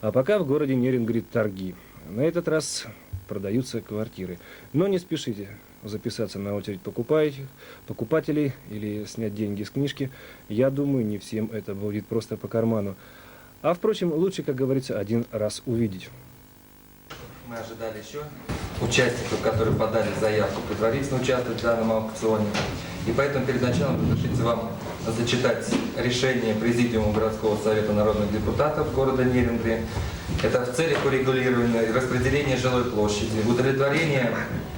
А пока в городе Нерюнгри торги. На этот раз продаются квартиры. Но не спешите записаться на очередь покупателей или снять деньги с книжки. Я думаю, не всем это будет просто по карману. А впрочем, лучше, как говорится, один раз увидеть. Мы ожидали еще участников, которые подали заявку предварительно участвовать в данном аукционе. И поэтому перед началом разрешите вам зачитать решение Президиума городского совета народных депутатов города Нерюнгри. Это в целях урегулирования и распределения жилой площади, удовлетворения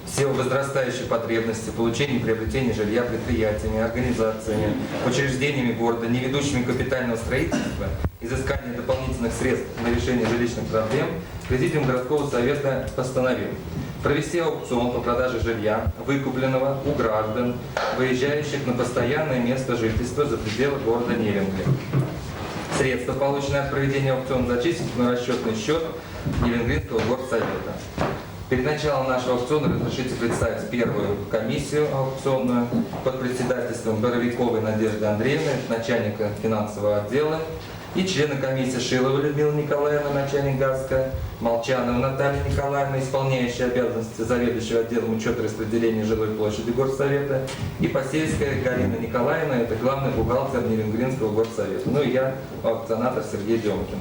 всего возрастающей потребности, получения и приобретения жилья предприятиями, организациями, учреждениями города, не ведущими капитального строительства, изыскания дополнительных средств на решение жилищных проблем, Президиум городского совета постановил провести аукцион по продаже жилья, выкупленного у граждан, выезжающих на постоянное место жительства за пределы города Нерюнгри. Средства, полученные от проведения аукциона, зачислить на расчетный счет Нерюнгринского горсовета. Перед началом нашего аукциона разрешите представить первую комиссию аукционную под председательством Боровиковой Надежды Андреевны, начальника финансового отдела, и члены комиссии Шилова Людмила Николаевна, начальник ГАСКа, Молчанова Наталья Николаевна, исполняющая обязанности заведующего отделом учета распределения жилой площади горсовета, и Посельская Галина Николаевна, это главный бухгалтер Нерюнгринского горсовета. Ну и я, аукционатор Сергей Демкин.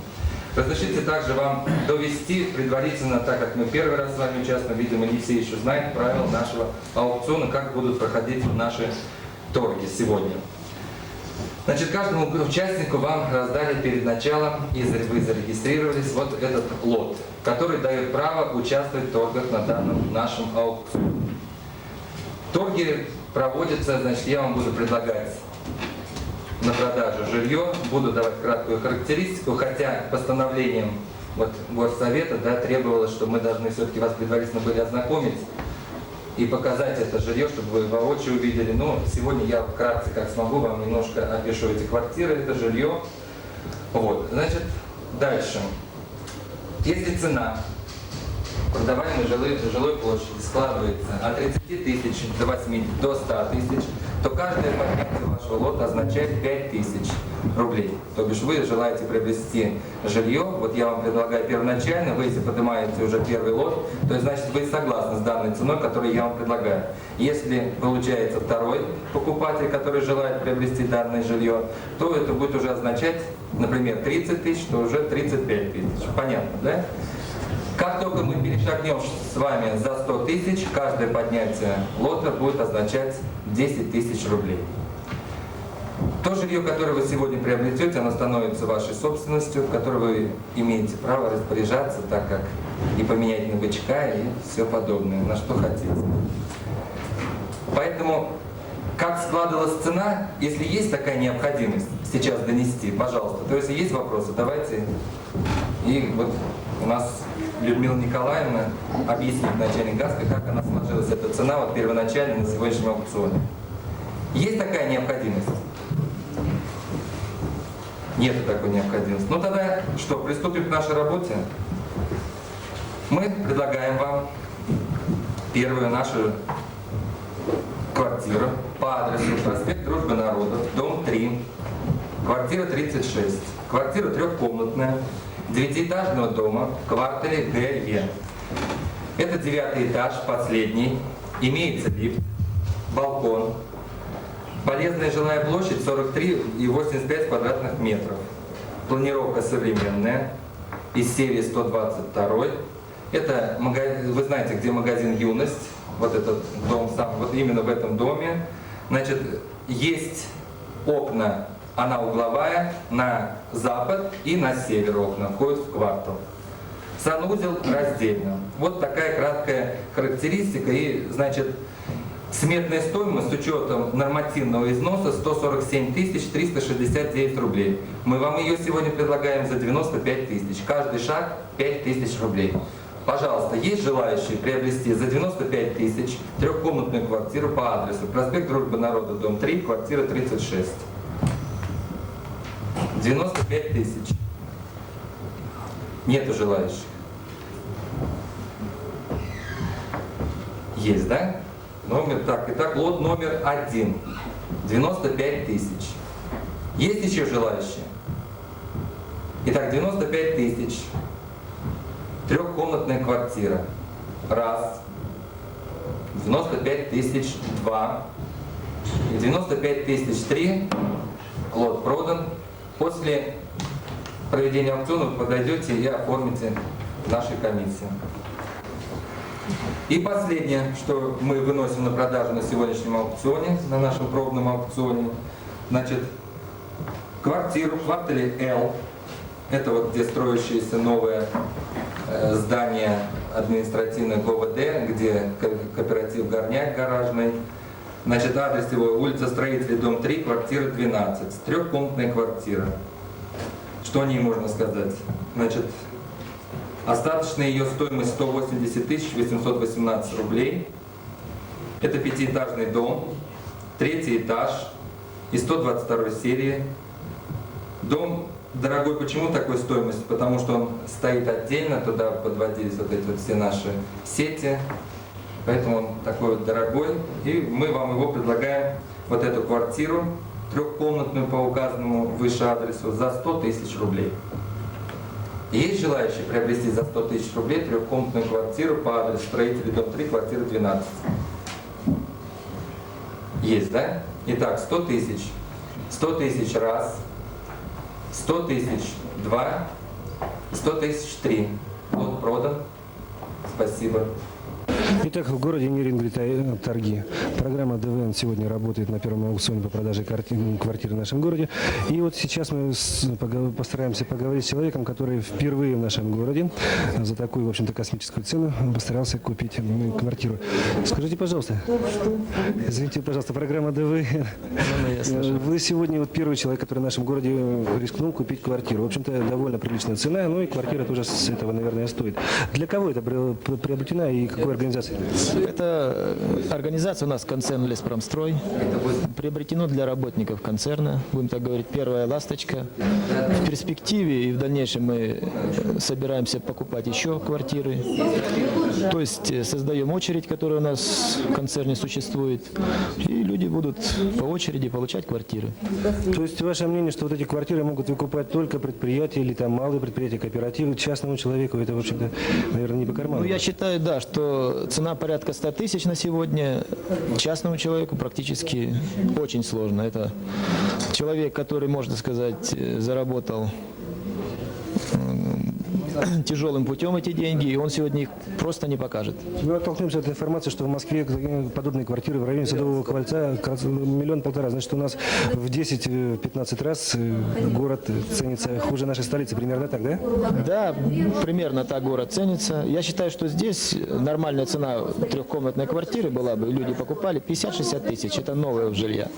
Разрешите также вам довести предварительно, так как мы первый раз с вами участвуем, видимо, не все еще знают правила нашего аукциона, как будут проходить наши торги сегодня. Значит, каждому участнику вам раздали перед началом, и вы зарегистрировались, вот этот лот, который дает право участвовать в торгах на данном нашем аукционе. Торги проводятся, значит, я вам буду предлагать на продажу жилье, буду давать краткую характеристику, хотя постановлением горсовета требовалось, что мы должны все-таки вас предварительно были ознакомить и показать это жилье, чтобы вы воочию увидели. Но сегодня я вкратце, как смогу, вам немножко опишу эти квартиры, это жилье. Вот, значит, дальше. Если цена продаваемой жилой площади складывается от 30 тысяч до 80, до 100 тысяч, то каждое поднятие вашего лота означает 5 тысяч рублей. То бишь вы желаете приобрести жилье, вот я вам предлагаю первоначально, вы если поднимаете уже первый лот, то есть значит вы согласны с данной ценой, которую я вам предлагаю. Если получается второй покупатель, который желает приобрести данное жилье, то это будет уже означать, например, 30 тысяч, то уже 35 тысяч. Понятно, да? Как только мы перешагнем с вами за 100 тысяч, каждое поднятие лота будет означать 10 тысяч рублей. То жилье, которое вы сегодня приобретете, оно становится вашей собственностью, в которой вы имеете право распоряжаться, так как и поменять на бычка, и все подобное, на что хотите. Поэтому, как складывалась цена, если есть такая необходимость сейчас донести, пожалуйста, то если есть вопросы, давайте. И вот у нас Людмила Николаевна объяснит, начальник ГАСКа, как она сложилась, эта цена вот первоначально на сегодняшнем аукционе. Есть такая необходимость? Нет такой необходимости. Ну тогда что, приступим к нашей работе? Мы предлагаем вам первую нашу квартиру по адресу проспект Дружбы Народов, дом 3, квартира 36. Квартира трехкомнатная, девятиэтажного дома в квартале ГЕ. Это 9-й этаж, последний. Имеется лифт, балкон. Полезная жилая площадь 43,85 квадратных метров. Планировка современная, из серии 122. Это, вы знаете, где магазин «Юность», вот этот дом сам, вот именно в этом доме. Значит, есть окна, она угловая, на запад и на север окна, входит в квартал. Санузел раздельно. Вот такая краткая характеристика. И, значит, сметная стоимость с учетом нормативного износа 147 369 рублей. Мы вам ее сегодня предлагаем за 95 тысяч. Каждый шаг 5 тысяч рублей. Пожалуйста, есть желающие приобрести за 95 тысяч трехкомнатную квартиру по адресу проспект Дружбы Народа, дом 3, квартира 36. 95 тысяч. Нету желающих. Есть, да? Итак, лот номер 1. 95 тысяч. Есть еще желающие? Итак, 95 тысяч. Трехкомнатная квартира. Раз. 95 тысяч. Два. И 95 тысяч. Три. Лот продан. После проведения аукциона вы подойдете и оформите в нашей комиссии. И последнее, что мы выносим на продажу на сегодняшнем аукционе, на нашем пробном аукционе, значит, квартиру в квартале Л, это вот где строящееся новое здание административное ГОВД, где кооператив «Горняк» гаражный. Значит, адрес его улица Строителей, дом 3, квартира 12, трехкомнатная квартира. Что о ней можно сказать? Значит, остаточная ее стоимость 180 818 рублей. Это пятиэтажный дом, третий этаж и 122 серии. Дом дорогой почему такой стоимости? Потому что он стоит отдельно, туда подводились вот эти вот все наши сети. Поэтому он такой вот дорогой. И мы вам его предлагаем, вот эту квартиру, трехкомнатную по указанному выше адресу, за 100 тысяч рублей. Есть желающие приобрести за 100 тысяч рублей трехкомнатную квартиру по адресу Строителей, дом 3, квартира 12? Есть, да? Итак, 100 тысяч. 100 тысяч раз, 100 тысяч два, 100 тысяч три. Вот продан. Спасибо. Итак, в городе Нерюнгри торги. Программа ДВН сегодня работает на первом аукционе по продаже квартир в нашем городе. И вот сейчас мы постараемся поговорить с человеком, который впервые в нашем городе за такую, в общем-то, космическую цену постарался купить квартиру. Скажите, пожалуйста, извините, пожалуйста, программа ДВН. Вы сегодня вот первый человек, который в нашем городе рискнул купить квартиру. В общем-то, довольно приличная цена, ну и квартира тоже с этого, наверное, стоит. Для кого это приобретена и какой организации? Это организация у нас концерн «Леспромстрой». Приобретено для работников концерна, будем так говорить, первая ласточка. В перспективе и в дальнейшем мы собираемся покупать еще квартиры. То есть создаем очередь, которая у нас в концерне существует, и люди будут по очереди получать квартиры. То есть ваше мнение, что вот эти квартиры могут выкупать только предприятия или там малые предприятия, кооперативы, частному человеку, это, в общем-то, наверное, не по карману? Ну, я считаю, да, что цена порядка 100 тысяч на сегодня. Частному человеку практически очень сложно. Это человек, который, можно сказать, заработал тяжелым путем эти деньги, и он сегодня их просто не покажет. Мы оттолкнемся от информации, что в Москве подобные квартиры в районе Садового кольца 1,5 миллиона. Значит, у нас в 10-15 раз город ценится хуже нашей столицы. Примерно так, да? Да, примерно так город ценится. Я считаю, что здесь нормальная цена трехкомнатной квартиры была бы, люди покупали 50-60 тысяч. Это новое жилья.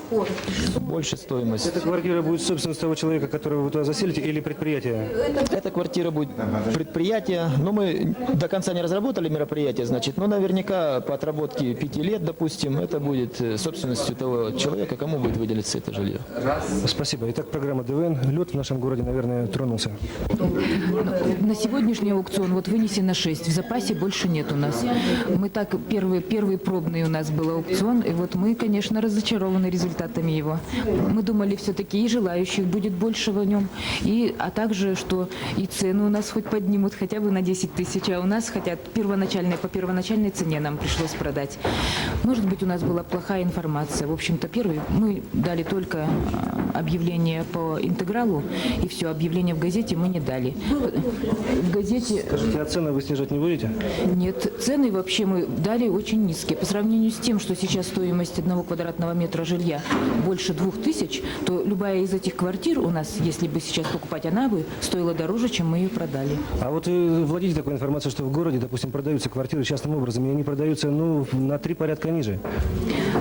Больше стоимость. Эта квартира будет собственностью того человека, которого вы туда заселите, или предприятия? Эта квартира будет предприятие. Но мы до конца не разработали мероприятие, значит, но наверняка по отработке 5 лет, допустим, это будет собственностью того человека, кому будет выделиться это жилье. Спасибо. Итак, программа ДВН. Лед в нашем городе, наверное, тронулся. На сегодняшний аукцион вот вынесено 6, в запасе больше нет у нас. Мы так, первый пробный у нас был аукцион, и вот мы, конечно, разочарованы результатами его. Мы думали, все-таки и желающих будет больше в нем, а также, что и цену у нас хоть поднимут хотя бы на 10 тысяч, а у нас хотят по первоначальной цене нам пришлось продать. Может быть, у нас была плохая информация. В общем-то, мы дали только объявление по интегралу, и все, объявление в газете мы не дали. В газете... Скажите, а цены вы снижать не будете? Нет, цены вообще мы дали очень низкие. По сравнению с тем, что сейчас стоимость 1 квадратного метра жилья больше 2000, то любая из этих квартир у нас, если бы сейчас покупать, она бы стоила дороже, чем мы ее продали. А вот вы владеете такой информацией, что в городе, допустим, продаются квартиры частным образом, и они продаются, на 3 порядка ниже?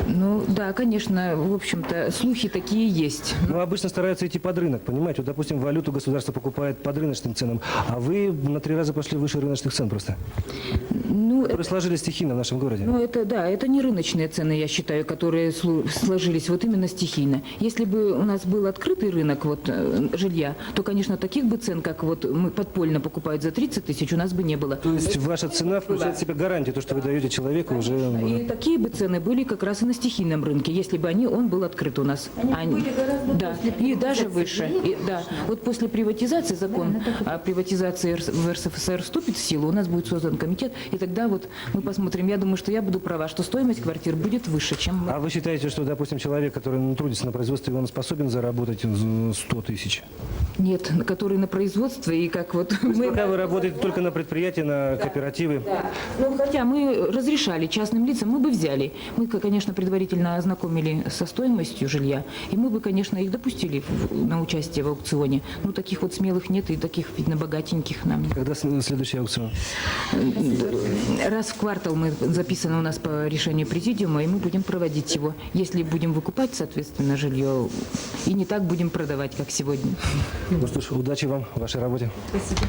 Ну, да, конечно, в общем-то, слухи такие есть. Ну, обычно стараются идти под рынок, понимаете? Вот, допустим, валюту государство покупает под рыночным ценам, а вы на 3 раза пошли выше рыночных цен просто. Ну, Которые сложились стихийно в нашем городе. Ну, это не рыночные цены, я считаю, которые сложились вот именно стихийно. Если бы у нас был открытый рынок жилья, то, конечно, таких бы цен, как вот мы подпольно покупают за 30 тысяч, у нас бы не было. То есть ваша цена включает в себя гарантию, то, что вы даете человеку уже... И такие бы цены были как раз и на стихийном рынке, если бы он был открыт у нас. Да, и даже выше. Да. Вот после приватизации закон о приватизации в РСФСР вступит в силу, у нас будет создан комитет, и тогда вот мы посмотрим. Я думаю, что я буду права, что стоимость квартир будет выше, чем... А вы считаете, что, допустим, человек, который трудится на производстве, он способен заработать 100 тысяч? Нет, который на производстве, и как вот... Пока вы работаете только на предприятии, на кооперативы. Ну, хотя мы разрешали частным лицам, мы бы взяли. Мы, конечно, предварительно ознакомили со стоимостью жилья, и мы бы, конечно, их допустили на участие в аукционе. Ну, таких вот смелых нет, и таких, видно, богатеньких нам. Когда следующий аукцион? Раз в квартал мы записаны у нас по решению президиума, и мы будем проводить его. Если будем выкупать, соответственно, жилье, и не так будем продавать, как сегодня. Ну что ж, удачи вам в вашей работе. Спасибо.